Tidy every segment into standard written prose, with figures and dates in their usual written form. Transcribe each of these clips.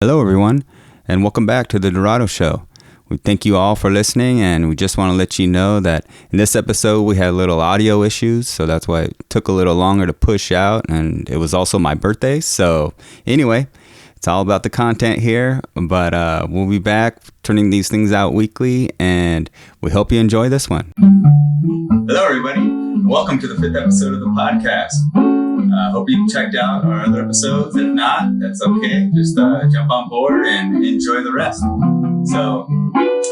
Hello, everyone, and welcome back to the Dorado Show. We thank you all for listening, and we just want to let you know that in this episode we had little audio issues, so that's why it took a little longer to push out, and it was also my birthday. So anyway, it's all about the content here, but we'll be back turning these things out weekly, and we hope you enjoy this one. Hello, everybody. Welcome to the 5th episode of the podcast. Hope you checked out our other episodes. If not, that's okay. Just jump on board and enjoy the rest. So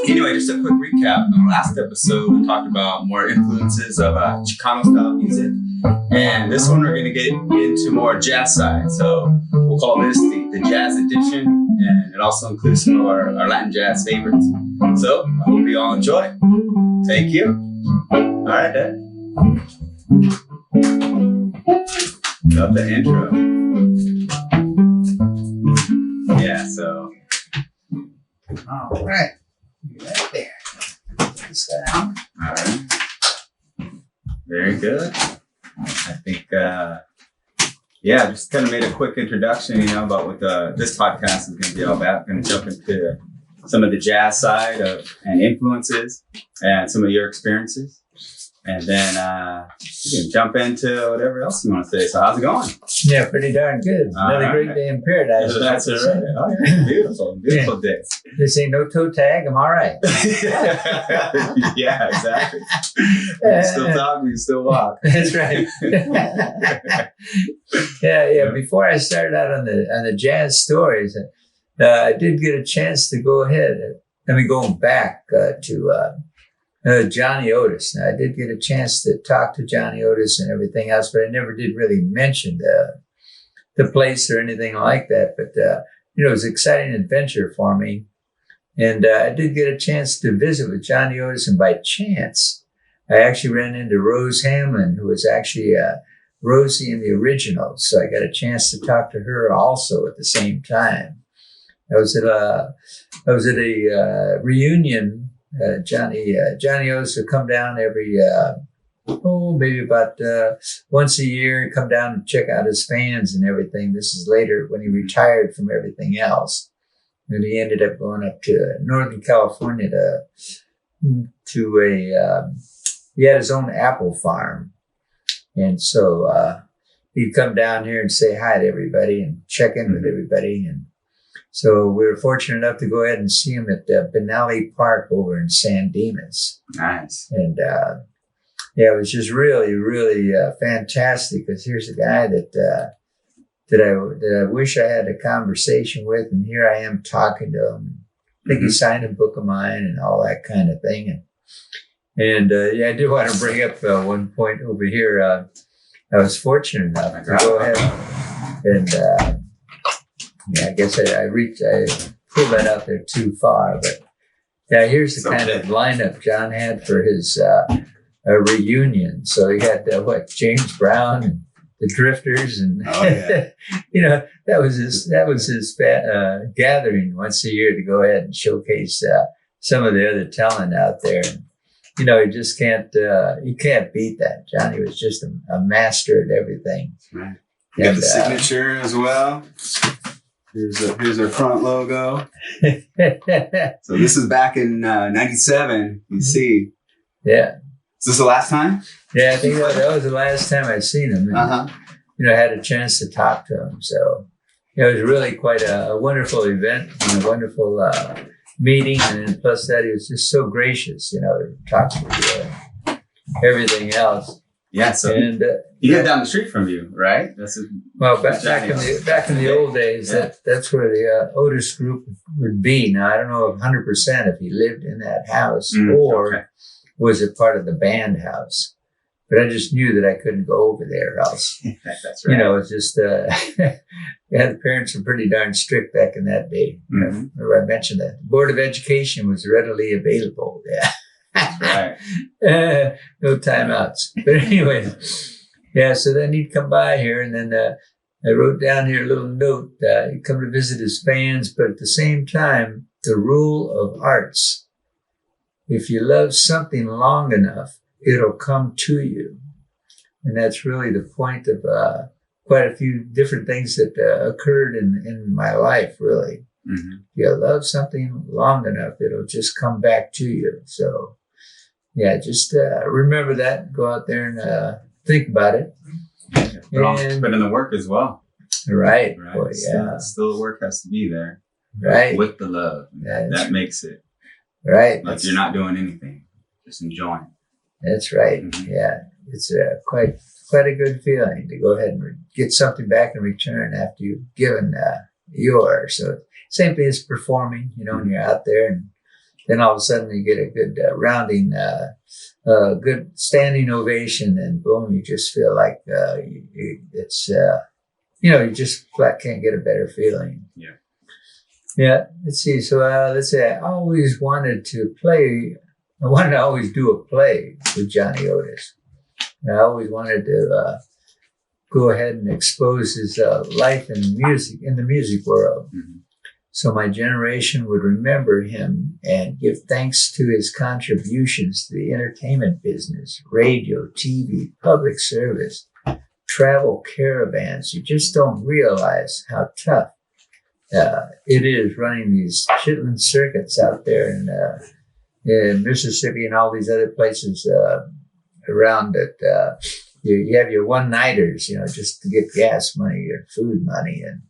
anyway, just a quick recap. In the last episode, we talked about more influences of Chicano-style music. And this one, we're going to get into more jazz side. So we'll call this the jazz edition. And it also includes some of our Latin jazz favorites. So I hope you all enjoy. Thank you. All right, Dad. Love the intro. Yeah, so. All right. Right there. This down. All right. Very good. I think, just kind of made a quick introduction, about what this podcast is going to be all about. Going to jump into some of the jazz side and influences and some of your experiences. And then you can jump into whatever else you want to say. So how's it going? Yeah, pretty darn good. Another great day in paradise. That's right. Oh, yeah. Beautiful day. This ain't no toe tag. I'm all right. Yeah, exactly. We can still talk. We can still walk. That's right. Yeah. Before I started out on the jazz stories, I did get a chance to go ahead. Going back to Johnny Otis. Now, I did get a chance to talk to Johnny Otis and everything else, but I never did really mention the place or anything like that. But, it was an exciting adventure for me. And I did get a chance to visit with Johnny Otis. And by chance, I actually ran into Rose Hamlin, who was actually Rosie in the original. So I got a chance to talk to her also at the same time. I was at a reunion. Johnny Otis would come down every, maybe about once a year, come down and check out his fans and everything. This is later when he retired from everything else. And he ended up going up to Northern California he had his own apple farm. And so he'd come down here and say hi to everybody and check in with everybody. And so we were fortunate enough to go ahead and see him at Benally Park over in San Dimas. Nice. And it was just really, really fantastic because here's a guy that I wish I had a conversation with, and here I am talking to him. I think he signed a book of mine and all that kind of thing. And I do want to bring up one point over here. I was fortunate enough to go ahead and. I guess I pulled that out there too far, but here's the kind of lineup John had for his reunion. So he had James Brown and the Drifters, and that was his gathering once a year to go ahead and showcase some of the other talent out there. And, you just can't beat that. Johnny was just a master at everything. Right. You got the signature as well. Here's our front logo. So this is back in 97. You see. Yeah. Is this the last time? Yeah, I think that was the last time I'd seen him. And, I had a chance to talk to him. So it was really quite a wonderful event and a wonderful meeting. And plus that, he was just so gracious, to talk to you, everything else. Yeah, so he lived down the street from you, right? Back in the old days, that's where the Otis group would be. Now, I don't know 100% if he lived in that house or was it part of the band house. But I just knew that I couldn't go over there else. That's right. It's just, the parents were pretty darn strict back in that day. Remember I mentioned that. The Board of Education was readily available. Yeah. That's right. No timeouts. But anyway, so then he'd come by here, and then I wrote down here a little note. He'd come to visit his fans, but at the same time, the rule of arts. If you love something long enough, it'll come to you. And that's really the point of quite a few different things that occurred in my life, really. If you love something long enough, it'll just come back to you. So, yeah, just remember that. Go out there and think about it. Put in the work as well. Right. Boy, yeah. Still the work has to be there. Right. With the love. That makes it. Right. Like you're not doing anything. Just enjoying. That's right. Yeah. It's quite a good feeling to go ahead and get something back in return after you've given yours. So same thing as performing, when you're out there and then all of a sudden you get a good rounding, good standing ovation, and boom, you just feel like it's, you just flat can't get a better feeling. Yeah. Yeah. Let's see. So let's say I always wanted to play. I wanted to always do a play with Johnny Otis. I always wanted to go ahead and expose his life in the music world. So my generation would remember him and give thanks to his contributions to the entertainment business, radio, TV, public service, travel caravans. You just don't realize how tough it is running these chitlin circuits out there in Mississippi and all these other places around it. You have your one-nighters, just to get gas money or food money and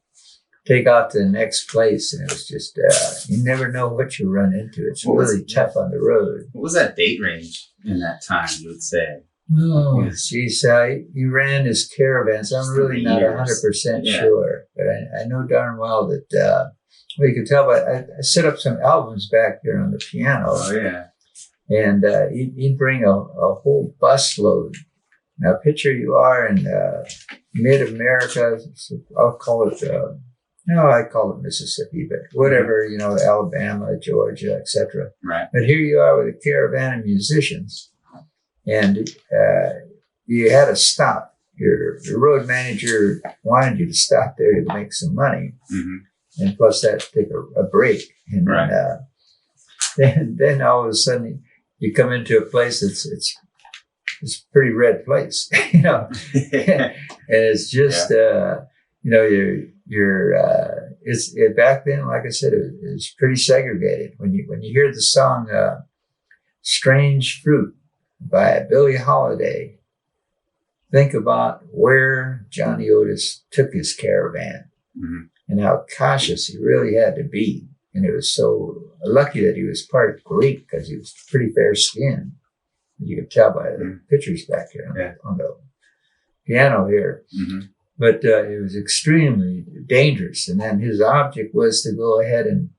take off to the next place. And it was just, you never know what you run into. It's really tough on the road. What was that date range in that time, you would say? Oh, geez, he ran his caravans. I'm really not 100% sure, but I know darn well that, well, you can tell, but I set up some albums back there on the piano. Oh, yeah. And he'd bring a whole busload. Now, picture you are in mid-America. I'll call it, I call it Mississippi, but whatever, Alabama, Georgia, etc. Right. But here you are with a caravan of musicians. And you had to stop. Your road manager wanted you to stop there to make some money. And plus that, take a break. And then all of a sudden you come into a place it's a pretty red place, and it's just, it's back then, like I said, it's pretty segregated. When you hear the song, Strange Fruit by Billie Holiday, think about where Johnny Otis took his caravan and how cautious he really had to be. And it was so lucky that he was part Greek because he was pretty fair skinned. You could tell by the pictures back here on the piano here. But it was extremely dangerous. And then his object was to go ahead and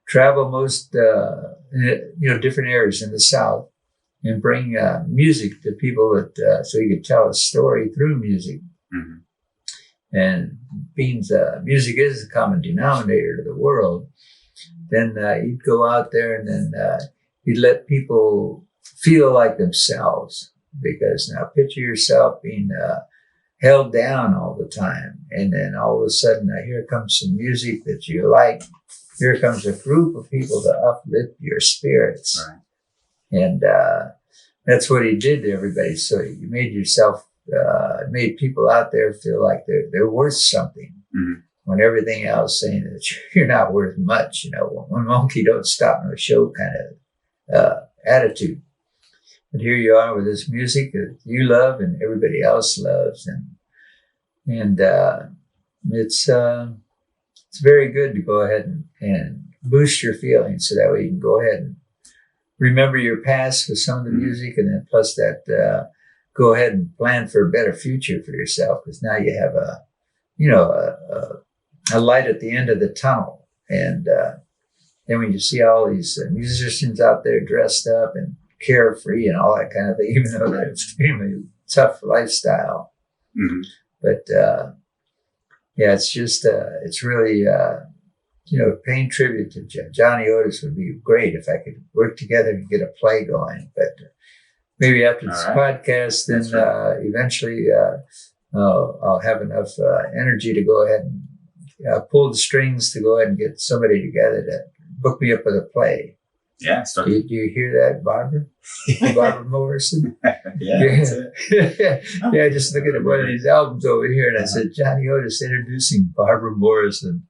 travel most, different areas in the South and bring music to people that so he could tell a story through music. And being music is a common denominator to the world, then he'd go out there and then he'd let people feel like themselves. Because now picture yourself being held down all the time. And then all of a sudden, here comes some music that you like. Here comes a group of people to uplift your spirits. Right. And that's what he did to everybody. So you made yourself, made people out there feel like they're worth something. When everything else saying that you're not worth much, one monkey don't stop no show kind of attitude. But here you are with this music that you love and everybody else loves, and it's very good to go ahead and boost your feelings so that way you can go ahead and remember your past with some of the music, and then plus that go ahead and plan for a better future for yourself, because now you have a light at the end of the tunnel. And then when you see all these musicians out there dressed up and carefree and all that kind of thing, even though they're extremely tough lifestyle. But it's just it's really paying tribute to Johnny Otis would be great if I could work together and get a play going. But maybe after this podcast, then eventually I'll have enough energy to go ahead and pull the strings to go ahead and get somebody together to book me up with a play. Yeah. Do you hear that, Barbara? Barbara Morrison? Yeah. Just looking at one of these albums over here, and I said, Johnny Otis introducing Barbara Morrison.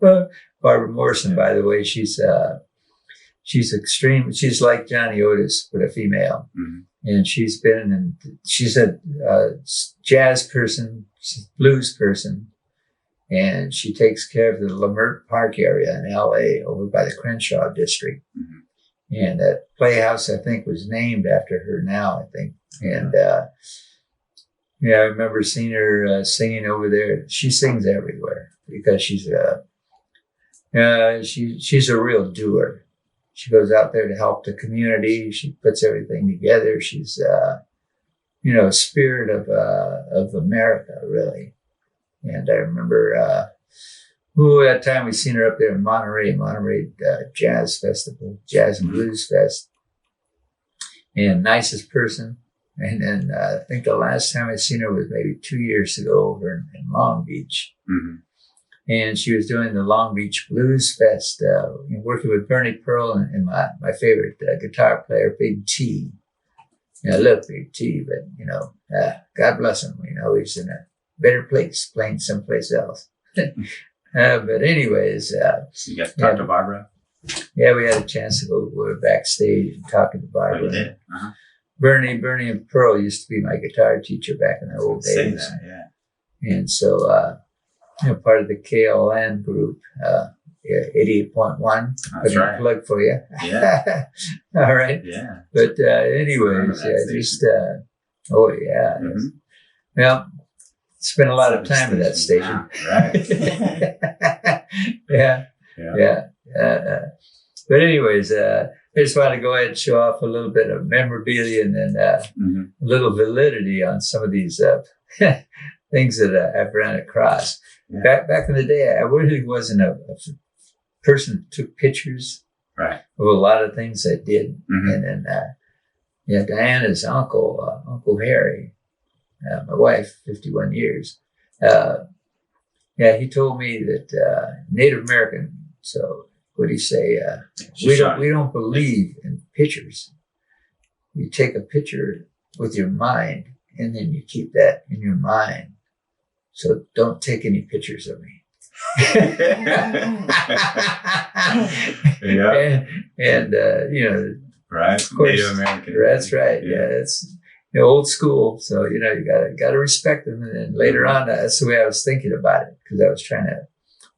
Well, Barbara Morrison, by the way, she's extreme. She's like Johnny Otis, but a female. Mm-hmm. And she's a jazz person, blues person. And she takes care of the Leimert Park area in LA over by the Crenshaw district. Mm-hmm. And that playhouse, I think, was named after her now, I think. And, I remember seeing her singing over there. She sings everywhere because she's a real doer. She goes out there to help the community. She puts everything together. She's, a spirit of America, really. And I remember, that time we seen her up there in Monterey Jazz Festival, Jazz and Blues Fest. And nicest person. And then I think the last time I seen her was maybe 2 years ago over in Long Beach. Mm-hmm. And she was doing the Long Beach Blues Fest, working with Bernie Pearl and my favorite guitar player, Big T. I love Big T, but, God bless him. He's in a better place playing someplace else. But anyways. So you got to talk to Barbara? Yeah, we had a chance to go backstage and talking to Barbara. Oh, you did? Uh-huh. Bernie and Pearl used to be my guitar teacher back in the old days. Say that, yeah. And so, part of the KLN group, 88.1. That's right. Plug for you. Yeah. All right. Yeah. But anyways, Mm-hmm. Well, spent a lot of time at that station. Right. Yeah. But anyways, I just wanted to go ahead and show off a little bit of memorabilia and then a little validity on some of these things that I've run across. Yeah. Back in the day, I really wasn't a person who took pictures of a lot of things I did. Mm-hmm. And then, Diana's uncle, Uncle Harry, my wife, 51 years, he told me that Native American, so what do you say? We don't believe in pictures. You take a picture with your mind, and then you keep that in your mind. So don't take any pictures of me. Right. Of course, Native American. That's right. Yeah, it's old school. So you gotta respect them. And then later on, that's the way I was thinking about it because I was trying to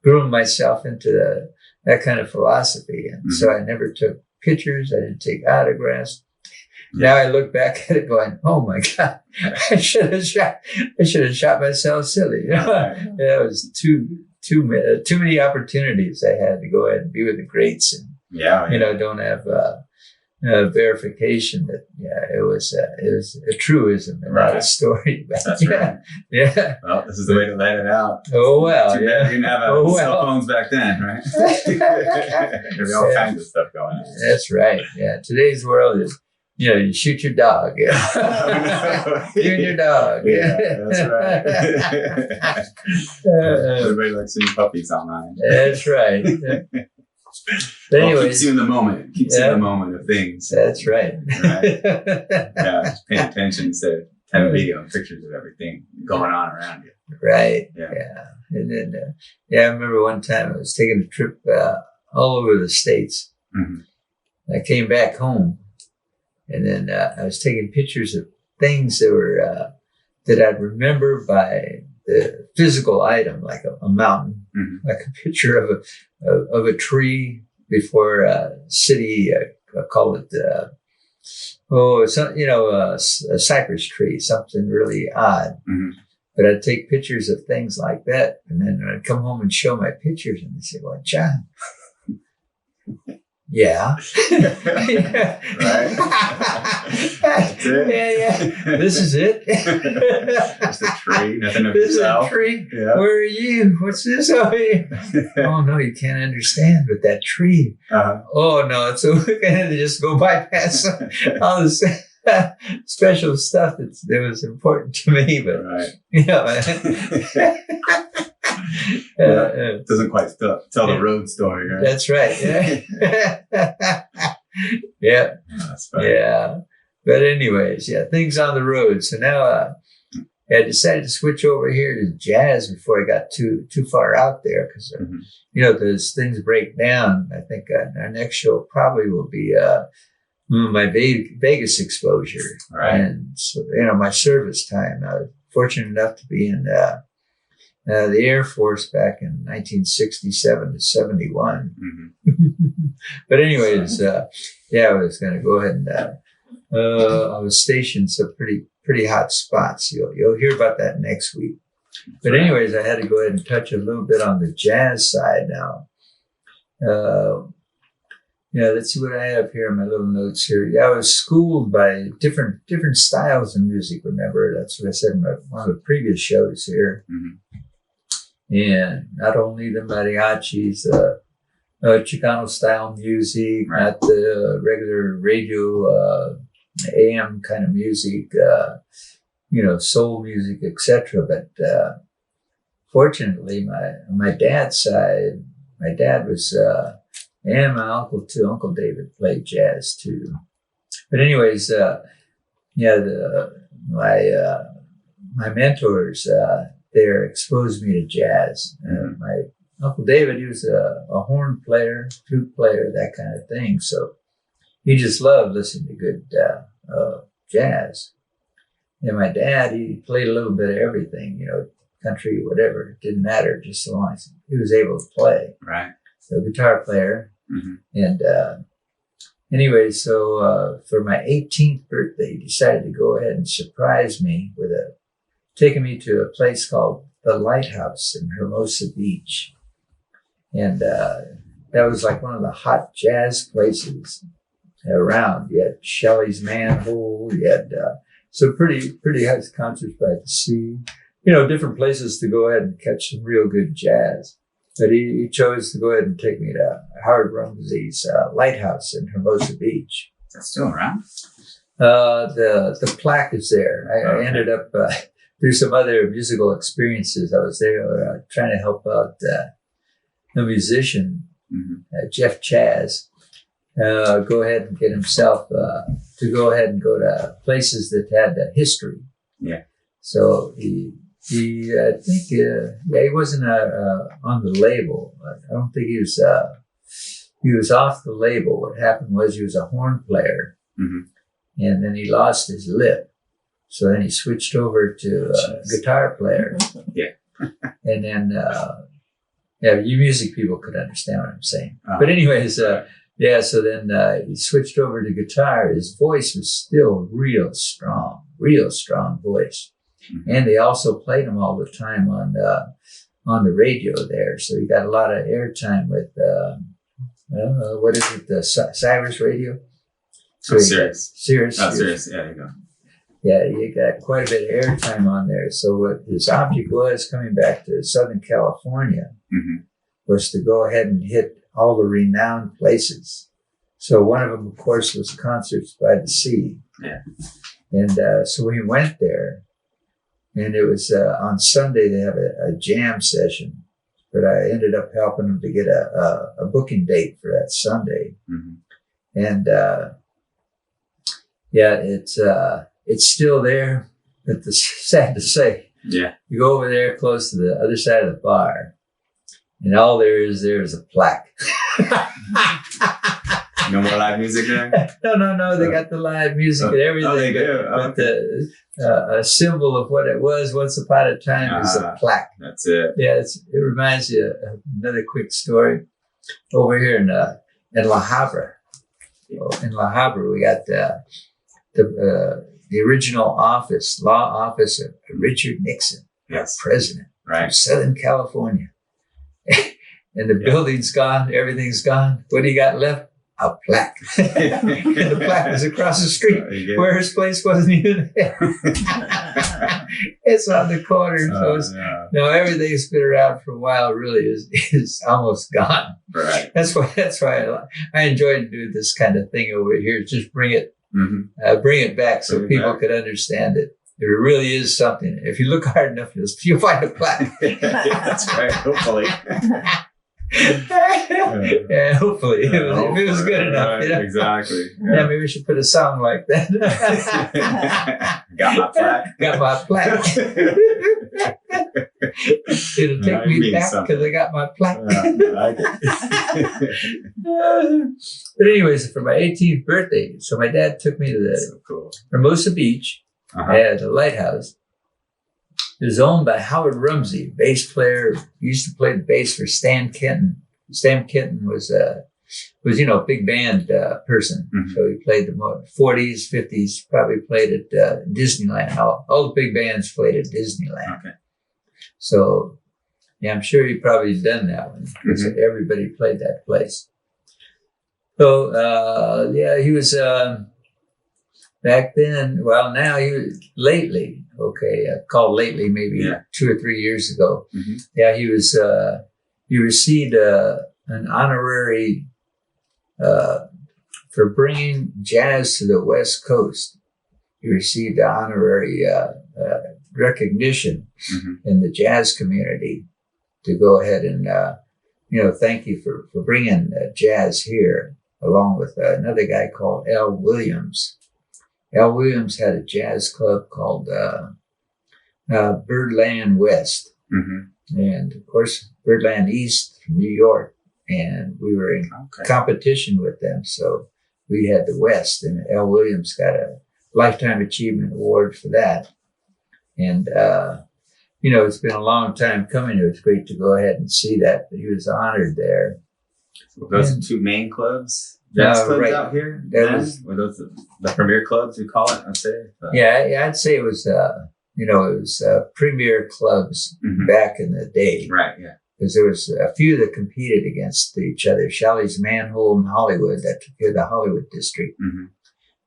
groom myself into that kind of philosophy. And so I never took pictures. I didn't take autographs. Now I look back at it going, oh my God, I should have shot myself silly. It was too many opportunities I had to go ahead and be with the greats and, don't have, verification that, it was a truism and not a story. That's right. Yeah. Well, this is the way to let it out. Oh, well. Too bad you didn't have cell phones back then, right? There's all kinds of stuff going on. That's right. Yeah. Today's world is, you shoot your dog. You and your dog. Yeah, that's right. Everybody likes seeing puppies online. That's right. But anyways, keeps you in the moment. Keeps you in the moment of things. That's right. Just paying attention instead of having video and pictures of everything going on around you. Right. Yeah. And then, I remember one time I was taking a trip all over the States. Mm-hmm. I came back home. And then I was taking pictures of things that were that I'd remember by the physical item, like a mountain, like a picture of a tree before a city. I call it a cypress tree, something really odd. Mm-hmm. But I'd take pictures of things like that, and then I'd come home and show my pictures, and they'd say, "Well, John." Yeah. Right. That's it. Yeah. This is it. Just a tree. Nothing of this yourself. Is a tree. Yeah. Where are you? What's this over here? Oh no, you can't understand with that tree. Uh-huh. Oh no, so we're gonna just go bypass all this special stuff that was important to me, but it doesn't quite tell the road story, right? That's right. Yeah. That's funny. Yeah. But anyways, things on the road. So now, I decided to switch over here to jazz before I got too far out there because, as things break down, I think our next show probably will be my Vegas exposure. Right. And so, my service time. I was fortunate enough to be in the Air Force back in 1967 to 71. But anyways, I was going to go ahead and I was stationed some pretty hot spots. You'll hear about that next week. But anyways, I had to go ahead and touch a little bit on the jazz side now. Let's see what I have here in my little notes here. Yeah, I was schooled by different styles of music. Remember, that's what I said in one of the previous shows here. And not only the mariachis, Chicano style music, not the regular radio, AM kind of music, soul music, etc. But fortunately, my dad's side, my dad was, and my uncle too. Uncle David played jazz too. But anyways, my mentors there exposed me to jazz. My Uncle David, he was a horn player, flute player, that kind of thing. So he just loved listening to good jazz. And my dad, he played a little bit of everything, country, whatever. It didn't matter, just so long as he was able to play. Right. So guitar player. And anyway, so for my 18th birthday, he decided to go ahead and surprise me with taking me to a place called the Lighthouse in Hermosa Beach. And that was like one of the hot jazz places around. You had Shelley's Manhole. You had some pretty hot concerts by the sea. Different places to go ahead and catch some real good jazz. But he chose to go ahead and take me to Howard Rumsey's Lighthouse in Hermosa Beach. That's still around? The plaque is there. I ended up through some other musical experiences. I was there trying to help out a musician, Jeff Chaz, go ahead and get himself to go ahead and go to places that had history. Yeah. So he I think, he wasn't on the label. I don't think he was off the label. What happened was he was a horn player, and then he lost his lip. So then he switched over to guitar player. And then, you music people could understand what I'm saying. But anyways, so then he switched over to guitar. His voice was still real strong voice. And they also played him all the time on the radio there. So he got a lot of airtime with, what is it, the Cyrus radio? So Sirius. Sirius. Oh, Sirius, yeah, there you go. Yeah, he got quite a bit of airtime on there. So what his object was coming back to Southern California was to go ahead and hit all the renowned places. So one of them, of course, was concerts by the sea. Yeah. And so we went there. And it was on Sunday, they have a jam session, but I ended up helping them to get a booking date for that Sunday. And it's still there, but it's sad to say. Yeah. You go over there close to the other side of the bar, and all there is a plaque. No more live music there? No. They got the live music and everything. Oh, they do? But a symbol of what it was once upon a time is a plaque. That's it. Yeah, it reminds you of another quick story. Over here in La Habra. In La Habra, we got the original law office of Richard Nixon, president of Southern California. And the building's gone, everything's gone. What do you got left? A plaque. And the plaque was across the street where his place wasn't even there. It's on the corner. So everything's been around for a while really is almost gone. Right. That's why I enjoy doing this kind of thing over here. Just bring it back so people could understand it. There really is something. If you look hard enough, you'll find a plaque. That's right. Hopefully. Yeah, hopefully. If it was good enough. Right, You know? Exactly. Yeah, maybe we should put a song like that. Got my plaque. Got my plaque. It'll take me back because I got my plaque. I like it. But anyways, for my 18th birthday, so my dad took me to the So cool. Hermosa Beach at the Lighthouse. It was owned by Howard Rumsey, bass player. He used to play the bass for Stan Kenton. Stan Kenton was a big band person. Mm-hmm. So he played the 40s, 50s, probably played at Disneyland. All the big bands played at Disneyland. Okay. So, yeah, I'm sure he probably done that one because everybody played that place. So, he was back then. Well, now he was lately. Okay, I called lately maybe 2 or 3 years ago. Mm-hmm. Yeah, he was. He received an honorary for bringing jazz to the West Coast. He received an honorary recognition in the jazz community to go ahead and thank you for bringing jazz here, along with another guy called L. Williams. L. Williams had a jazz club called Birdland West. And of course, Birdland East from New York. And we were in competition with them. So we had the West, and L. Williams got a Lifetime Achievement Award for that. And, it's been a long time coming. It was great to go ahead and see that. But he was honored there. Were those the two main clubs? Jazz clubs out here? Were those the premier clubs, you call it, I'd say? Yeah, I'd say it was, it was premier clubs back in the day. Right, yeah. Because there was a few that competed against each other. Shelley's Manhole in Hollywood, that took care of the Hollywood district.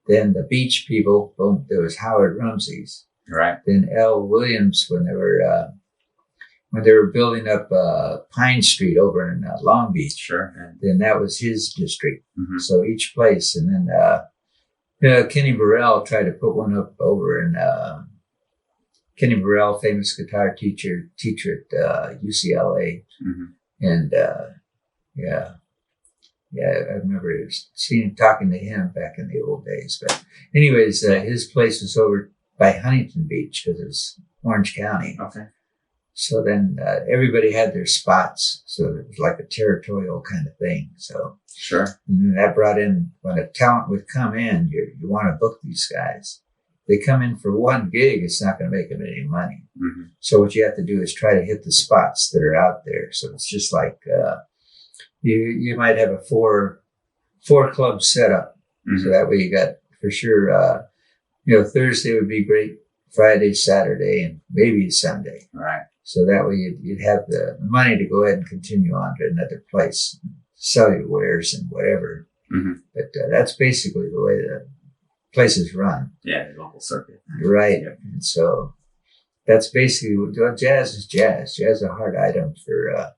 Then the Beach people, there was Howard Rumsey's. Right. Then L. Williams, when they were building up Pine Street over in Long Beach. Sure. Then that was his district. So each place. And then Kenny Burrell tried to put one up over in Kenny Burrell, famous guitar teacher at UCLA. And I remember talking to him back in the old days. But anyways, his place was over by Huntington Beach because it was Orange County. Okay. So then everybody had their spots. So it was like a territorial kind of thing. So sure. And then that brought in, when a talent would come in, you want to book these guys. They come in for one gig, it's not going to make them any money. So what you have to do is try to hit the spots that are out there. So it's just like you might have a four club setup. So that way you got for sure. Thursday would be great. Friday, Saturday, and maybe Sunday. Right. So that way you'd have the money to go ahead and continue on to another place, sell your wares and whatever. But that's basically the way the places run. Yeah, the local circuit. Right. Yep. And so that's basically what jazz is. Jazz is a hard item for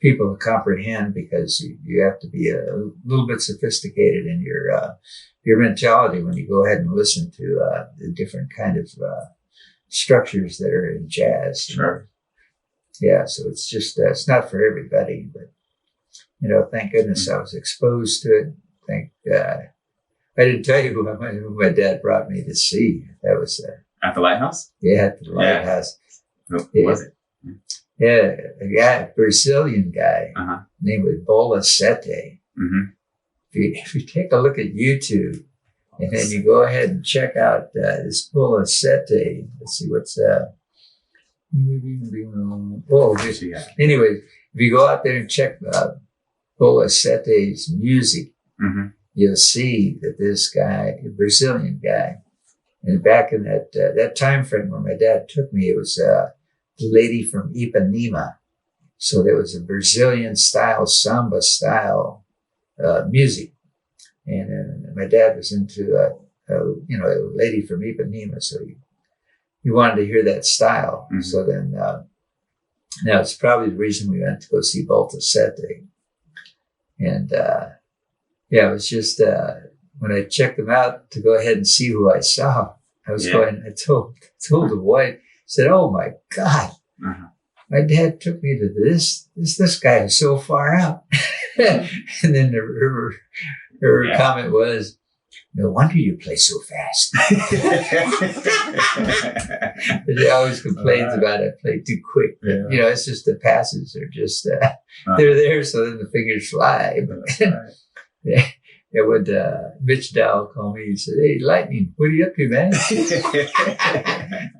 people to comprehend because you have to be a little bit sophisticated in your mentality when you go ahead and listen to the different kind of structures that are in jazz. Sure. Yeah, so it's just it's not for everybody, but thank goodness I was exposed to it. I didn't tell you who my dad brought me to see. That was at the Lighthouse. Yeah, at the Lighthouse. Who was it? Yeah, a Brazilian guy named Bola Sete. If you take a look at YouTube and then you go ahead and check out this Bola Sete, let's see what's anyway, if you go out there and check Bola Sete's music, you'll see that this guy, a Brazilian guy, and back in that time frame when my dad took me, it was the lady from Ipanema. So there was a Brazilian style, samba style music. And my dad was into a lady from Ipanema, so he wanted to hear that style. So then, now it's probably the reason we went to go see Bola Sete. And it was just when I checked them out to go ahead and see who I saw, I was going. I told the wife, said, "Oh my God, my dad took me to this guy is so far out. And then her comment was, no wonder you play so fast. She always complains about it. I play too quick. But, it's just the passes are just, they're there so then the fingers fly. But, when Mitch Dow called me, he said, hey, Lightning, what are you up to, man?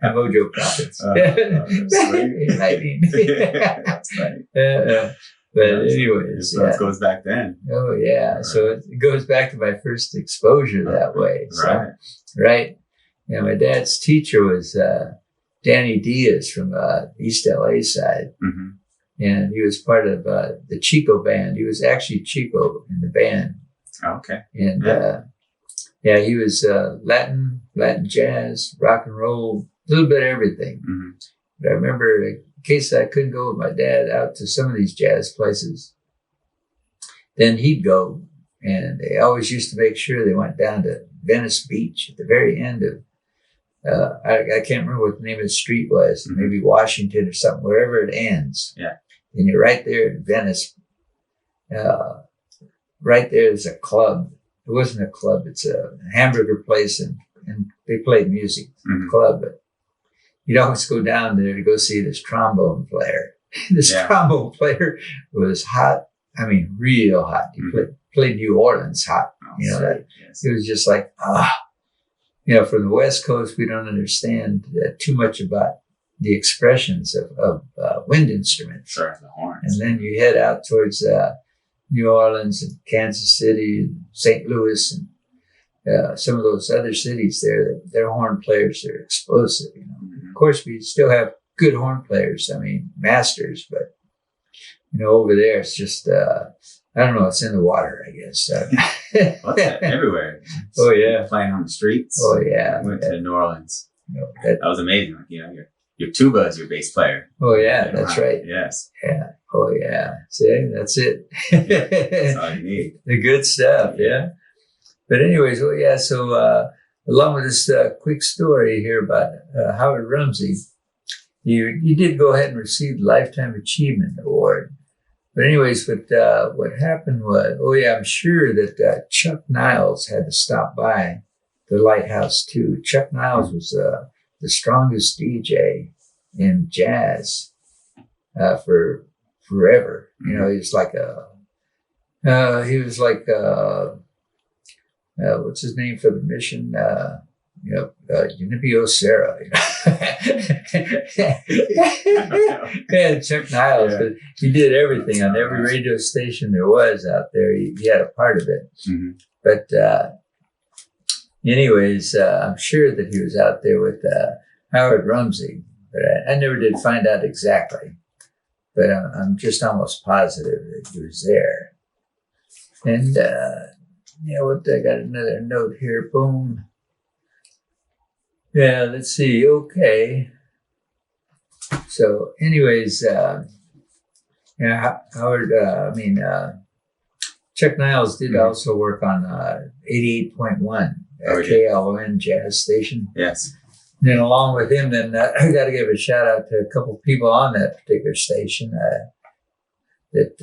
Mojo Profits. Hey, Lightning. That's funny. But anyways, so it goes back then. Oh yeah, right. So it goes back to my first exposure that way. So, right. Yeah, my dad's teacher was Danny Diaz from East LA side, and he was part of the Chico band. He was actually Chico in the band. Okay. And he was Latin jazz, rock and roll, a little bit of everything. But I remember, in case I couldn't go with my dad out to some of these jazz places, then he'd go, and they always used to make sure they went down to Venice Beach at the very end of, I can't remember what the name of the street was, maybe Washington or something, wherever it ends. Yeah. And you're right there in Venice. Right there's a club. It wasn't a club. It's a hamburger place, and they played music in the club. But you'd always go down there to go see this trombone player. This trombone player was hot. I mean, real hot. He played New Orleans hot. It was just like, from the West Coast, we don't understand too much about the expressions of wind instruments. Sure, the horns. And then you head out towards New Orleans and Kansas City and St. Louis and some of those other cities there. Their horn players are explosive. Of course, we still have good horn players. I mean, masters, but over there it's just I don't know. It's in the water, I guess. What's that? Everywhere. Oh yeah, playing on the streets. Oh yeah. I went to New Orleans. That was amazing. Like, your tuba is your bass player. Oh yeah, that's right. Yes. Yeah. Oh yeah. See, that's it. That's all you need. The good stuff. Yeah. But anyways, so along with this quick story here about Howard Rumsey, you did go ahead and receive the Lifetime Achievement Award. But anyways, what happened was, I'm sure that Chuck Niles had to stop by the Lighthouse too. Chuck Niles was the strongest DJ in jazz for forever. He was like what's his name for the Mission? Unipio Serra. Yeah, Chuck Niles. But he did everything on every radio station there was out there. He had a part of it. But anyways, I'm sure that he was out there with Howard Rumsey. But I never did find out exactly. But I'm just almost positive that he was there. And I got another note here. Boom. Yeah, let's see. Okay. So, anyways, Howard. Chuck Niles did also work on 88.1 KLON jazz station. Yes. And then along with him, then I got to give a shout out to a couple of people on that particular station. It's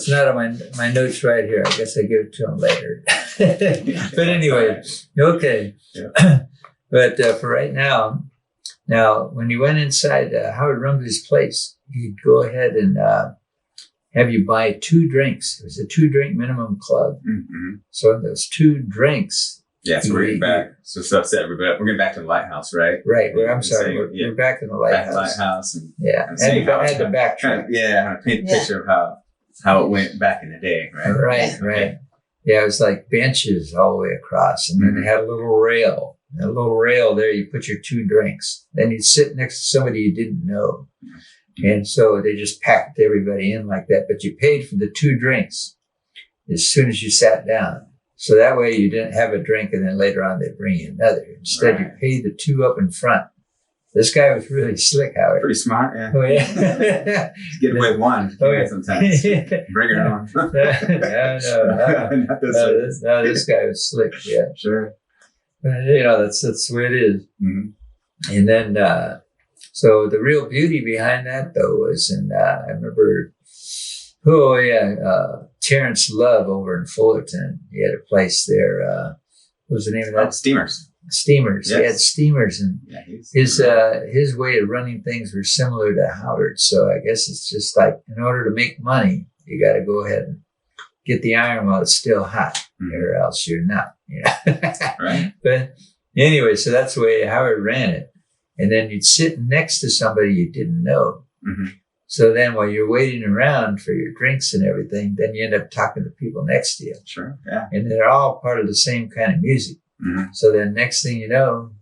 not on my notes right here. I guess I give it to him later. But anyway, okay. Yeah. But for right now, when you went inside Howard Rumsey's place, he'd go ahead and have you buy 2 drinks. It was a 2-drink minimum club. So those 2 drinks. Yeah, so we're getting back. So stuff said, we're getting back to the Lighthouse, right? Right. I'm sorry. We're back in the Lighthouse. Lighthouse. And I had to backtrack. Kind of paint the picture of how it went back in the day, right? Right. Yeah, it was like benches all the way across. And then they had a little rail. And a little rail there, you put your 2 drinks. Then you'd sit next to somebody you didn't know. And so they just packed everybody in like that. But you paid for the 2 drinks as soon as you sat down. So that way you didn't have a drink and then later on they'd bring you another. Instead, you paid the 2 up in front. This guy was really slick, Howard. Pretty smart, yeah. Oh, yeah. Get away with one. Sometimes. Bring it on. No, this guy was slick, yeah. Sure. But, that's the way it is. And then, So the real beauty behind that, though, was, and I remember, Terrence Love over in Fullerton. He had a place there. What was the name of that? Steamers. Steamers. Yes. He had steamers, and his way of running things were similar to Howard's. So I guess it's just like, in order to make money, you got to go ahead and get the iron while it's still hot, or else you're not. Right. But anyway, so that's the way Howard ran it. And then you'd sit next to somebody you didn't know. Mm-hmm. So then while you're waiting around for your drinks and everything, then you end up talking to people next to you. Sure. Yeah. And they're all part of the same kind of music. Mm-hmm. So then next thing you know,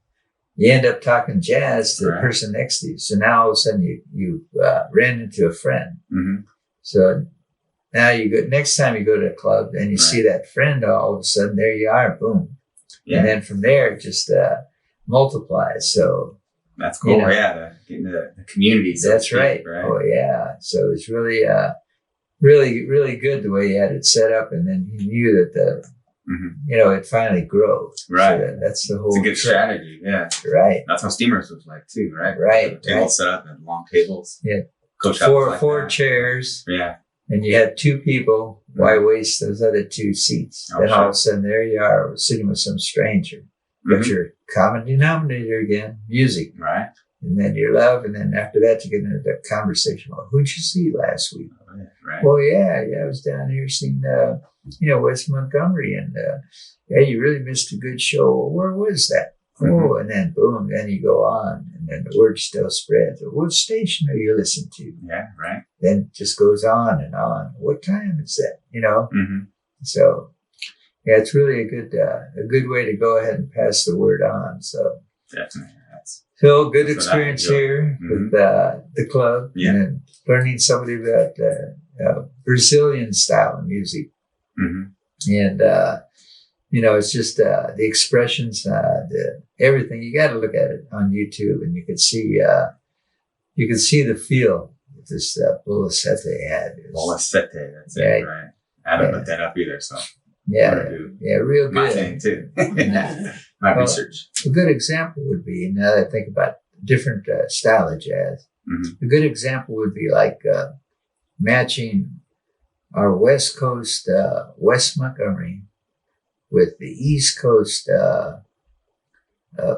you end up talking jazz to the person next to you. So now all of a sudden you ran into a friend. Mm-hmm. So now next time you go to a club and you see that friend, all of a sudden there you are, boom. Yeah. And then from there it just multiplies. So that's cool. Getting the community. That's right. Oh yeah. So it's really, really, really good the way you had it set up, and then you knew that it finally grows. Right. So that's the whole. It's a good strategy. Yeah. Right. That's how Steamers was like too. Right. Right. Tables set up and long tables. Yeah. Coach four chairs. Yeah. And you had two people. Why waste those other two seats? Then all of a sudden there you are sitting with some stranger. But your common denominator again, music. Right. And then your love, and then after that you get into the conversation. Well, who'd you see last week? Right. Well, yeah, I was down here seeing, West Montgomery, and you really missed a good show. Well, where was that? Oh, and then boom, then you go on, and then the word still spreads. What station are you listening to? Yeah, right. Then it just goes on and on. What time is that? Mm-hmm. So. Yeah, it's really a good way to go ahead and pass the word on. So definitely, Phil, good experience here with the club and learning somebody about Brazilian style of music, and it's just the expressions, everything. You got to look at it on YouTube, and you can see the feel that this Bolosete had. Bolosete, that's it, right? I haven't looked that up either, so. Yeah, real good. My thing too. My research. A good example would be, now that I think about different style of jazz, a good example would be like matching our West Coast West Montgomery with the East Coast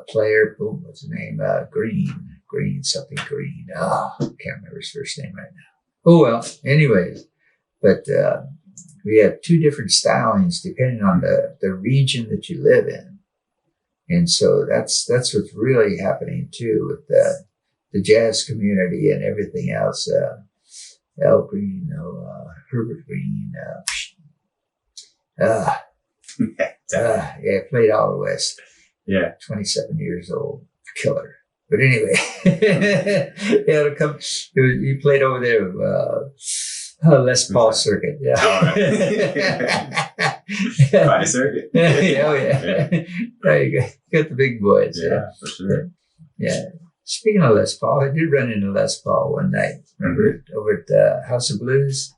player. Boom, what's his name? Green, something Green. Oh, I can't remember his first name right now. Oh well. Anyways, but. We have two different stylings depending on the region that you live in. And so that's what's really happening too with the jazz community and everything else. Al Green, Herbert Green, played all the West. Yeah. 27 years old. Killer. But anyway, he played over there. Les Paul circuit, yeah. All right. Friday circuit. Yeah. There you go. Got the big boys. Yeah, for sure. Yeah. Speaking of Les Paul, I did run into Les Paul one night. Remember over at House of Blues?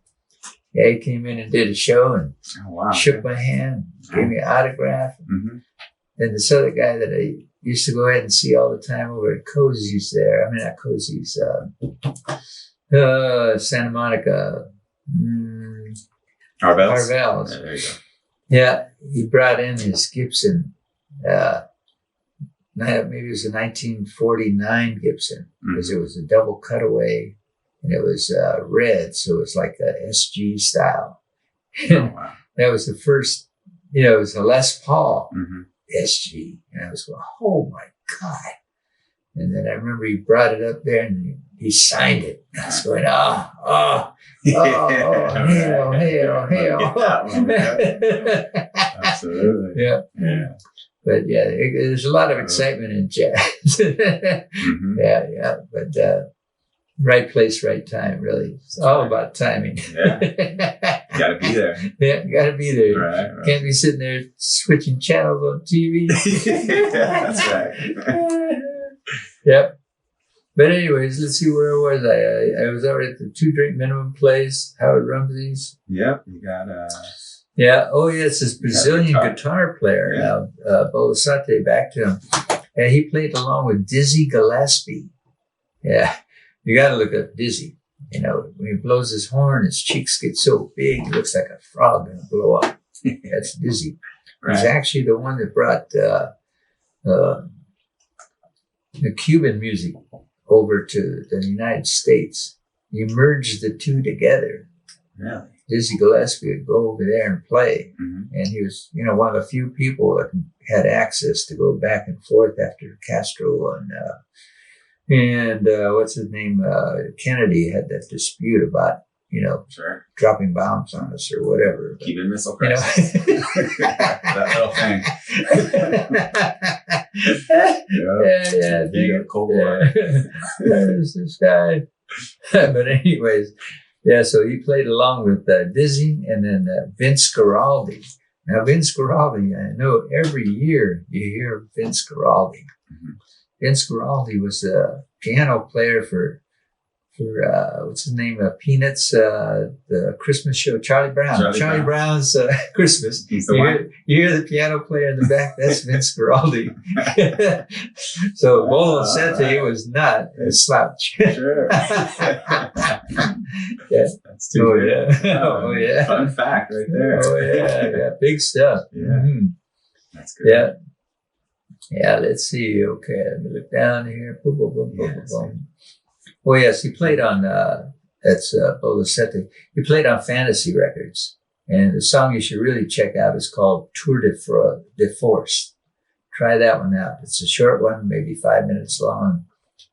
Yeah, he came in and did a show and shook my hand, gave me an autograph. Then this other guy that I used to go ahead and see all the time over at Cozy's there. I mean, not Cozy's. Santa Monica. Harvell's. Yeah, there you go. Yeah, he brought in his Gibson. Maybe it was a 1949 Gibson because it was a double cutaway and it was red, so it was like a SG style. That was the first. It was a Les Paul SG, and I was going, "Oh my God!" And then I remember he brought it up there and he signed it. I was going, hail. Absolutely. Yeah. But yeah, there's a lot of excitement in jazz. Yeah. But right place, right time, really. It's all about timing. Yeah. You gotta be there. Yeah, you gotta be there. Right. Can't be sitting there switching channels on TV. That's right. Yep. But anyways, let's see, where was I? I was over at the 2 drink minimum place, Howard Rumsey's. Yep. You got Yeah. Oh yes, this Brazilian guitar player, Bolosete, back to him. And he played along with Dizzy Gillespie. Yeah. You got to look up Dizzy. You know, when he blows his horn, his cheeks get so big, he looks like a frog going to blow up. That's Dizzy. Right. He's actually the one that brought the Cuban music over to the United States. He merged the two together. Really? Dizzy Gillespie would go over there and play. And he was, you know, one of the few people that had access to go back and forth after Castro and what's his name? Kennedy had that dispute about, you know, dropping bombs on us or whatever. Cuban Missile Crisis. You know? That little thing. Yeah. Cold War. There's this guy. But anyways, yeah, so he played along with Dizzy and then Vince Guaraldi. Now, Vince Guaraldi, I know every year you hear Vince Guaraldi. Vince Guaraldi was a piano player for what's his name? Peanuts, the Christmas show, Charlie Brown. Charlie Brown's Christmas. He's the one. You hear the piano player in the back, that's Vince Guaraldi. So Bolo Sente was not a slouch. Sure. Yeah. That's too good. Yeah. Oh, yeah. Fun fact right there. Oh, yeah. Big stuff. Yeah. That's good. Yeah. Yeah, let's see. Okay, let me look down here. Boom, boom, boom, boom, boom. Oh, yes, he played on, that's Bolo Sente. He played on Fantasy Records. And the song you should really check out is called Tour de Force. Try that one out. It's a short one, maybe 5 minutes long,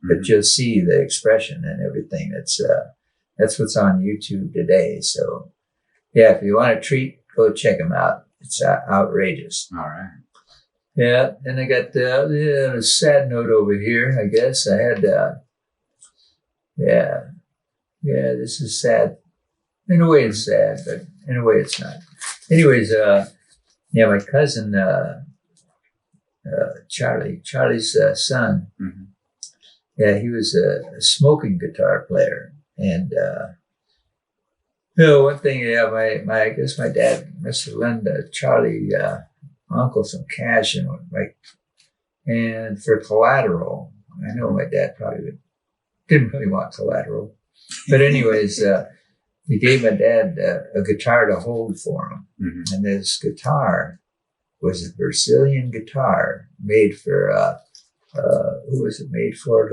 but you'll see the expression and everything. That's what's on YouTube today. So, yeah, if you want a treat, go check him out. It's outrageous. All right. Yeah, and I got a sad note over here, I guess. I had, this is sad. In a way it's sad, but in a way it's not. Anyways, my cousin, Charlie's son, he was a smoking guitar player. And, one thing, I guess my dad must have lent Charlie, my uncle some cash and for collateral. I know my dad probably didn't really want collateral, but anyways, he gave my dad a guitar to hold for him, and this guitar was a Brazilian guitar made for who was it made for?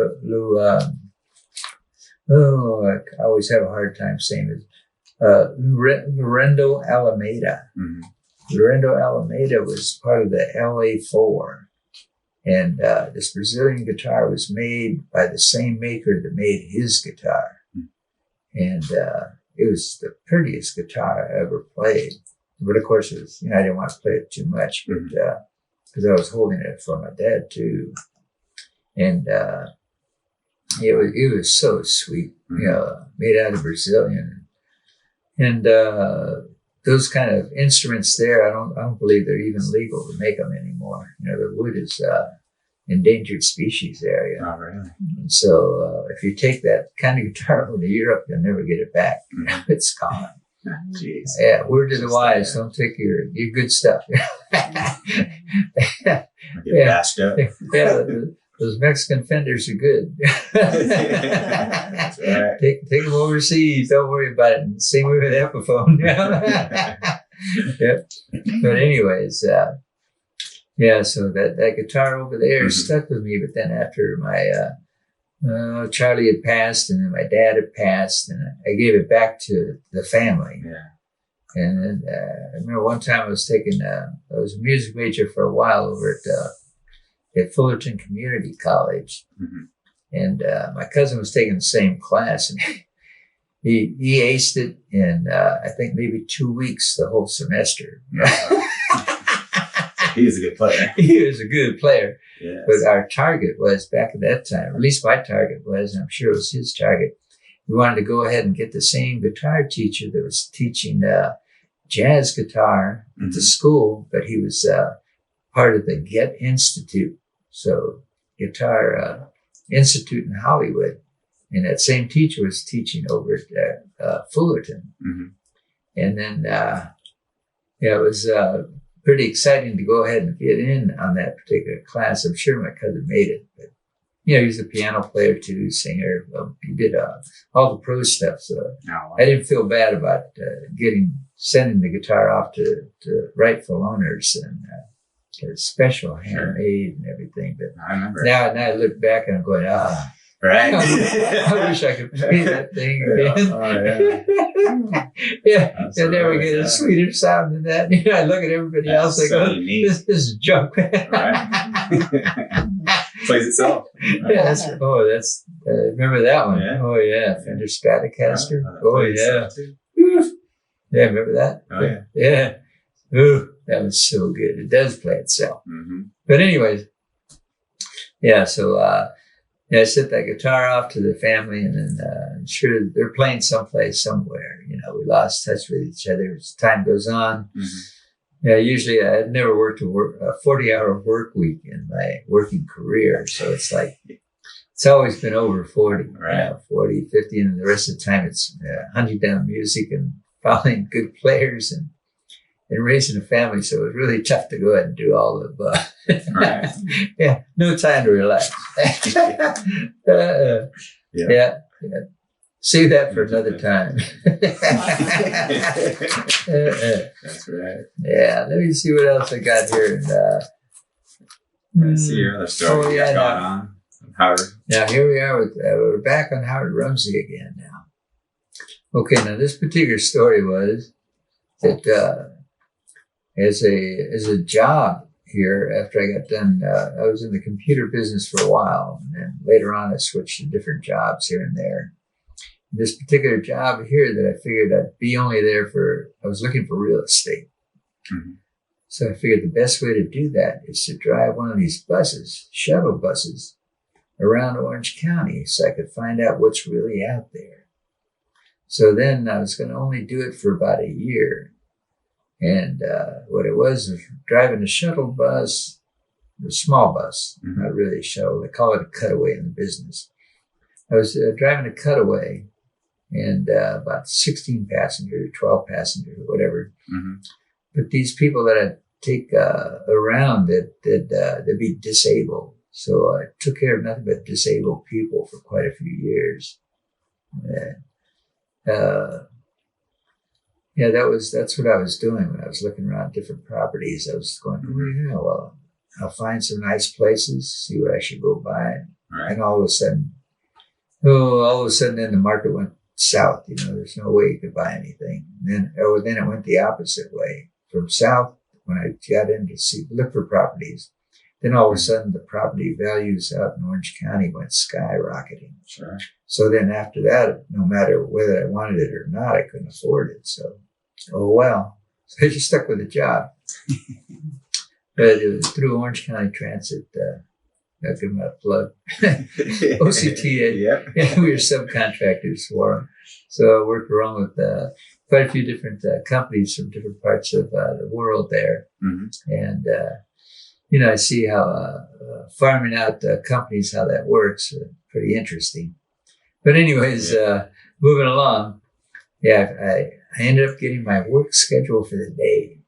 I always have a hard time saying it. Lorendo Alameda. Lorendo Alameda was part of the LA4. And this Brazilian guitar was made by the same maker that made his guitar. And it was the prettiest guitar I ever played. But of course, it was, I didn't want to play it too much, but because I was holding it for my dad too. And it was so sweet, made out of Brazilian. And those kind of instruments there, I don't believe they're even legal to make them anymore. The wood is endangered species area. Oh, really? And so if you take that kind of guitar over to Europe, you'll never get it back. It's gone. Jeez. Yeah, word to the wise, don't take your good stuff. Get bashed up. Yeah, those Mexican fenders are good. That's right. Take them overseas. Don't worry about it. And same way with Epiphone. Yep. But anyways, so that guitar over there stuck with me. But then after my Charlie had passed, and then my dad had passed, and I gave it back to the family. Yeah. And then I remember one time I was I was a music major for a while over at Fullerton Community College. And my cousin was taking the same class, and he aced it in, I think, maybe 2 weeks, the whole semester. He was a good player. He was a good player. Yes. But our target was, back at that time, at least my target was, and I'm sure it was his target, we wanted to go ahead and get the same guitar teacher that was teaching jazz guitar at the school, but he was part of the Get Institute. So Guitar Institute in Hollywood. And that same teacher was teaching over at Fullerton. And then, it was pretty exciting to go ahead and get in on that particular class. I'm sure my cousin made it, but he's a piano player too, singer. He did all the pro stuff. So wow. I didn't feel bad about sending the guitar off to rightful owners and special handmade and everything. But I remember. Now I look back and I'm going, right. I wish I could play that thing again. Yeah, and there we get a sweeter sound than that. I look at everybody else and go, this is junk. Right. Plays itself. Yeah, remember that one? Yeah. Oh yeah, Fender Stratocaster. Oh yeah. Yeah, remember that? Oh yeah. Yeah. Ooh, that was so good. It does play itself. Mm-hmm. But anyways, yeah. So I sent that guitar off to the family, and then sure they're playing someplace somewhere. We lost touch with each other as time goes on. Mm-hmm. Yeah, usually I'd never worked a 40-hour work week in my working career. So it's like, it's always been over 40, right. 40, 50. And the rest of the time it's hunting down music and following good players and raising a family. So it was really tough to go ahead and do all the above. Right. Yeah, no time to relax. Yeah. Save that for another time. That's right. Yeah, let me see what else I got here. Let's see your other story you got on Howard. Now here we are we're back on Howard Rumsey again now. Okay, now this particular story was that as a job here after I got done, I was in the computer business for a while, and then later on I switched to different jobs here and there. This particular job here that I figured I'd be only there I was looking for real estate. Mm-hmm. So I figured the best way to do that is to drive one of these buses, shuttle buses, around Orange County so I could find out what's really out there. So then I was going to only do it for about a year. And what it was driving a shuttle bus, a small bus, mm-hmm. not really a shuttle. They call it a cutaway in the business. I was driving a cutaway and about 16 passengers, 12 passengers, whatever. Mm-hmm. But these people that I'd take around, they'd be disabled. So I took care of nothing but disabled people for quite a few years. That's what I was doing when I was looking around different properties. I was going, oh, yeah, well, I'll find some nice places, see what I should go buy. Right. And all of a sudden, then the market went south. There's no way you could buy anything. And then it went the opposite way. From south, when I got in to look for properties, then all of a sudden the property values out in Orange County went skyrocketing. Sure. So then after that, no matter whether I wanted it or not, I couldn't afford it. So, oh well. So I just stuck with the job. But it was through Orange County Transit. I'll give them a plug. OCTA. Yep. Yeah, we were subcontractors for them. So I worked along with quite a few different companies from different parts of the world there. Mm-hmm. And, I see how farming out companies, how that works. Pretty interesting. But anyways, moving along, I ended up getting my work schedule for the day.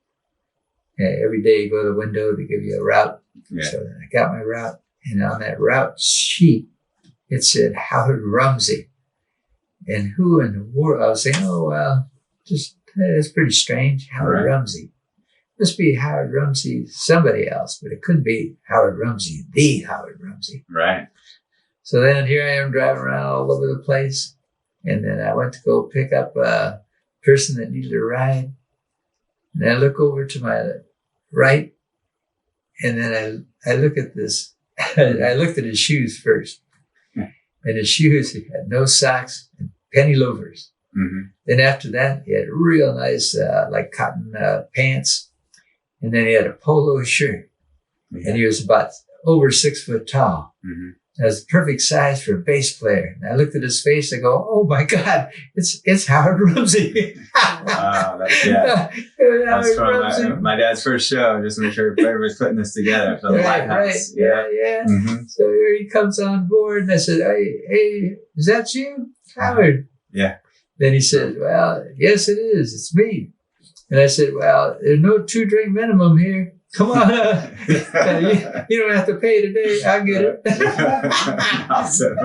Every day you go to the window, they give you a route. Yeah. So I got my route. And on that route sheet, it said Howard Rumsey. And who in the world? I was saying, oh, well, that's pretty strange. Howard Rumsey. Must be Howard Rumsey, somebody else, but it couldn't be Howard Rumsey, the Howard Rumsey. Right. So then here I am driving around all over the place. And then I went to go pick up a person that needed a ride. And I look over to my right. And then I look at this. I looked at his shoes first. And his shoes, he had no socks and penny loafers. Mm-hmm. Then after that, he had real nice, like cotton pants. And then he had a polo shirt. Mm-hmm. And he was about over 6 foot tall. Mm-hmm. That was the perfect size for a bass player. And I looked at his face. I go, "Oh my God, it's Howard Rumsey." Wow, that's from my dad's first show. Just to make sure everybody's putting this together for the Lighthouse. Right. Yeah. Mm-hmm. So here he comes on board, and I said, "Hey, is that you, Howard?" Yeah. Then he said, "Well, yes, it is. It's me." And I said, "Well, there's no 2-drink minimum here." Come on, you don't have to pay today. I'll get it. Awesome.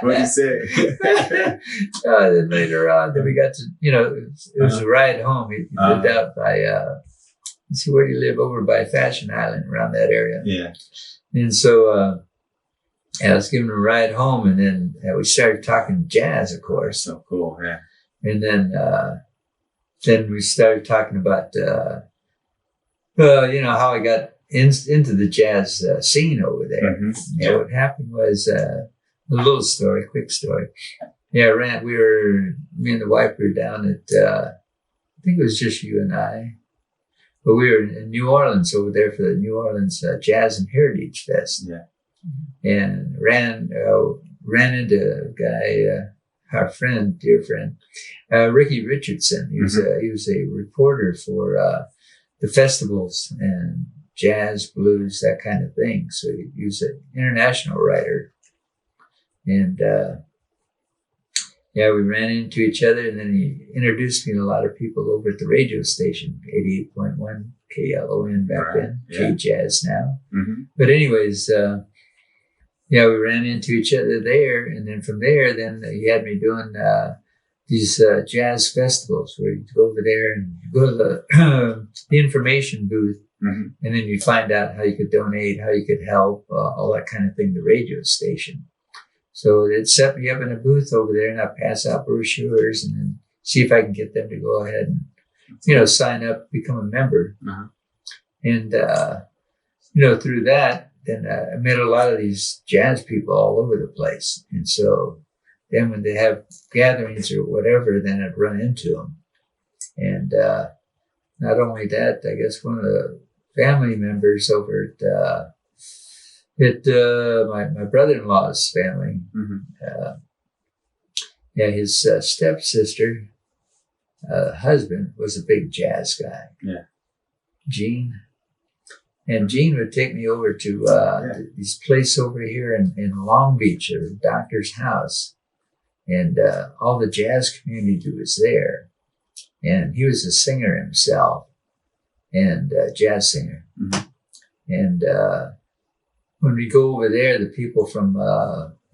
What do you say? Then later on, then we got to, it was a ride home. He lived out by, let's see, where do you live? Over by Fashion Island, around that area. Yeah. And so I was giving him a ride home, and then we started talking jazz, of course. So cool, yeah. And then we started talking about, how I got into the jazz scene over there. Mm-hmm. Yeah, what happened was a little story, quick story. Yeah, me and the wife were down at, I think it was just you and I, but we were in New Orleans over there for the New Orleans Jazz and Heritage Fest. Yeah. And ran into a guy, our friend, dear friend, Ricky Richardson. He was a reporter for the festivals and jazz, blues, that kind of thing. So he was an international writer. And we ran into each other, and then he introduced me to a lot of people over at the radio station, 88.1 KLON back then, K-Jazz now. Mm-hmm. But anyways, we ran into each other there, and then from there, then he had me doing these jazz festivals where you go over there and you go to the information booth, mm-hmm. and then you find out how you could donate, how you could help, all that kind of thing, the radio station. So they'd set me up in a booth over there, and I'd pass out brochures and then see if I can get them to go ahead and, sign up, become a member. Uh-huh. And, through that, then I met a lot of these jazz people all over the place. And so then when they have gatherings or whatever, then I'd run into them. And not only that, I guess one of the family members over at my brother-in-law's family, mm-hmm. His stepsister, husband was a big jazz guy. Yeah. Gene. And Gene would take me over to this place over here in Long Beach, a doctor's house. And all the jazz community was there. And he was a singer himself, and jazz singer. Mm-hmm. And when we go over there, the people from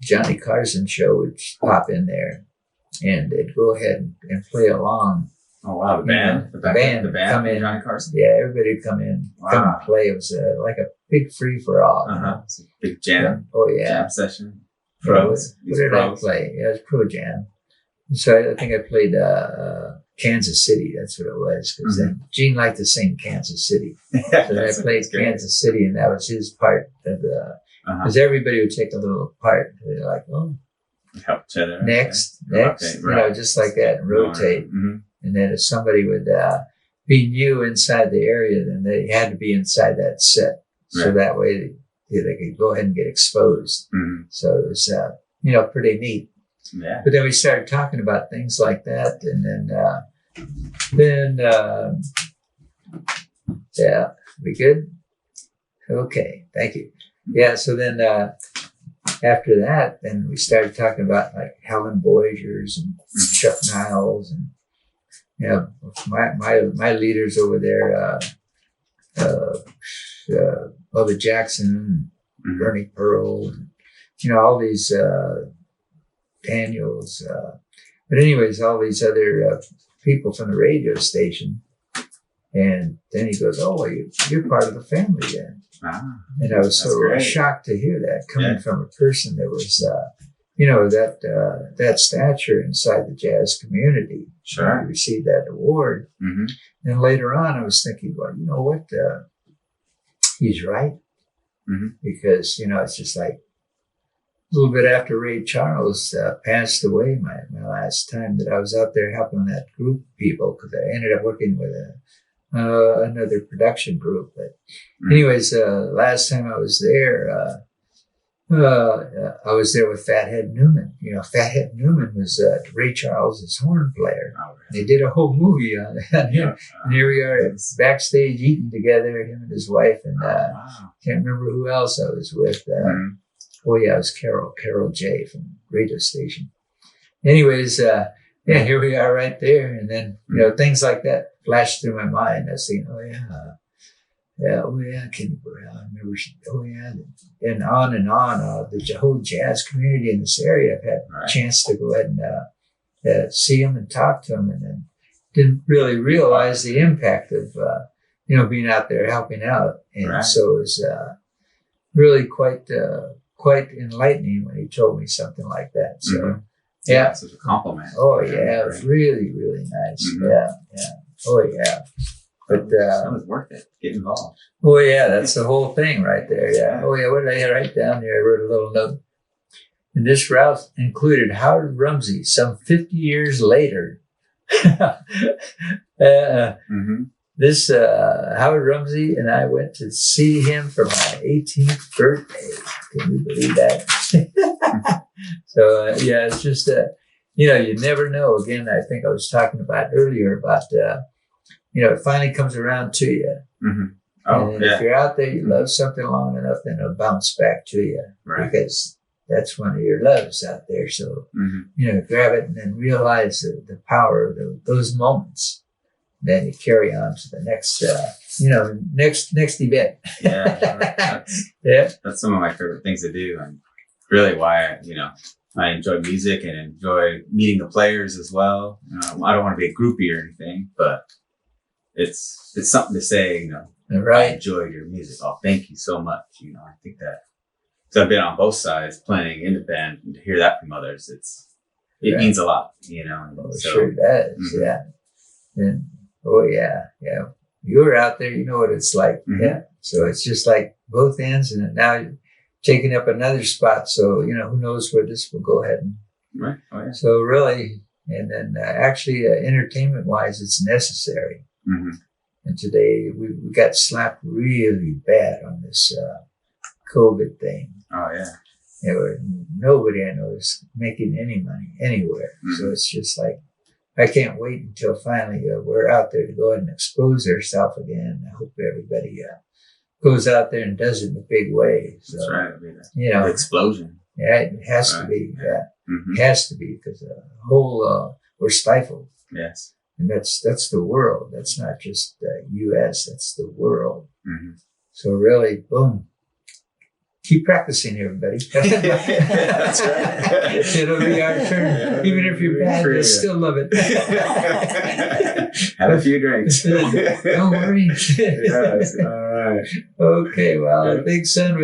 Johnny Carson show would pop in there, and they'd go ahead and play along. Oh wow, the band, the band come in. Johnny Carson. Yeah, everybody would come in, come and play. It was like a big free for all. Uh-huh. It's a big jam. Yeah. Oh yeah, jam session. Pros. What did I play? Yeah, it was pro jam. So I think I played Kansas City. That's what it was, because mm-hmm. then Gene liked to sing Kansas City. So I played Kansas City, and that was his part of the. Because everybody would take a little part. They're like, help each other. Next, right. Just like that, and rotate. Mm-hmm. And then if somebody would be new inside the area, then they had to be inside that set. Right. So that way they could go ahead and get exposed. Mm-hmm. So it was, pretty neat. Yeah. But then we started talking about things like that. And then we good? Okay. Thank you. Yeah. So then, after that, then we started talking about like Helen Boisier's and Chuck Niles and, my leaders over there, Bubba Jackson, mm-hmm. Bernie Pearl, and, all these, Daniels, but anyways, all these other, people from the radio station. And then he goes, "Oh, well, you're part of the family then." And I was so shocked to hear that coming from a person that was, that stature inside the jazz community. Sure. He received that award. Mm-hmm. And later on, I was thinking, well, you know what? He's right. Mm-hmm. Because, it's just like a little bit after Ray Charles passed away, my last time that I was out there helping that group of people, because I ended up working with another production group. But anyways, last time I was there, I was there with Fathead Newman. Fathead Newman was Ray Charles's horn player. Oh, really? They did a whole movie on that. Yeah. And here we are backstage eating together, him and his wife, and can't remember who else I was with. It was Carol J from radio station. Anyways, here we are right there. And then, things like that flashed through my mind. I was thinking, Yeah, oh yeah, Kenny Burrell. I remember. Oh yeah, and on. The whole jazz community in this area. I've had a chance to go ahead and see them and talk to them, and then didn't really realize the impact of being out there helping out, and so it was really quite enlightening when he told me something like that. So yeah, such a compliment. Oh yeah, it was really really nice. Yeah. Oh yeah. But it was worth it. Get involved. Oh yeah, that's the whole thing right there. Yeah. Oh yeah, what did I write down there? I wrote a little note. And this route included Howard Rumsey some 50 years later. This Howard Rumsey and I went to see him for my 18th birthday. Can you believe that? So yeah, it's just you never know. Again, I think I was talking about earlier about it finally comes around to you. Oh, and if you're out there, you love something long enough, then it'll bounce back to you because that's one of your loves out there. So grab it and then realize the power of those moments. Then you carry on to the next, next event. That's some of my favorite things to do, and really why I enjoy music and enjoy meeting the players as well. I don't want to be a groupie or anything, but it's something to say. I enjoyed your music. Oh, thank you so much. I think that because I've been on both sides playing in the band, and to hear that from others, it means a lot. Sure does. Yeah. And oh yeah. You were out there, you know what it's like. Yeah. So it's just like both ends, and now you're taking up another spot. So who knows where this will go ahead and. Right. Oh yeah. So really, and then actually, entertainment wise, it's necessary. And today we got slapped really bad on this COVID thing. Oh yeah. Nobody I know is making any money anywhere. So it's just like. I can't wait until finally we're out there to go ahead and expose ourselves again. I hope everybody goes out there and does it in a big way. So, that's right. The explosion. Yeah, it has to be. Yeah, it has to be because the whole we're stifled. Yes, and that's the world. That's not just U.S. That's the world. So really, boom. Keep practicing, everybody. That's right. It'll be our turn. Even if you're bad, you'll still love it. Have a few drinks. Don't worry. Yes. All right. Okay. Well, I think, son, I'm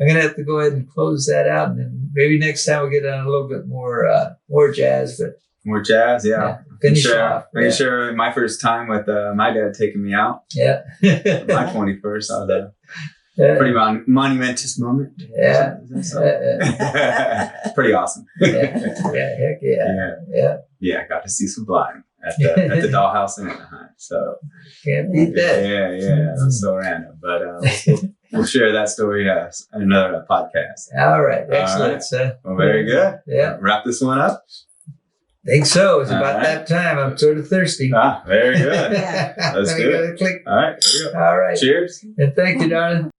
going to have to go ahead and close that out. And then maybe next time we'll get on a little bit more jazz. But more jazz, yeah. Finish off. Are you sure my first time with my dad taking me out? Yeah. My 21st, I was pretty monumentous moment. Yeah. Pretty awesome. Heck yeah. Yeah, I got to see Sublime at the Dollhouse in Anaheim. So can't beat that. Yeah. That was so random. But we'll share that story in another podcast. All right. Excellent. Well, very good. Yeah. Wrap this one up. Think so. It's about that time. I'm sort of thirsty. Very good. Let's do it. Click. All right. Here we go. All right. Cheers. And thank you, darling.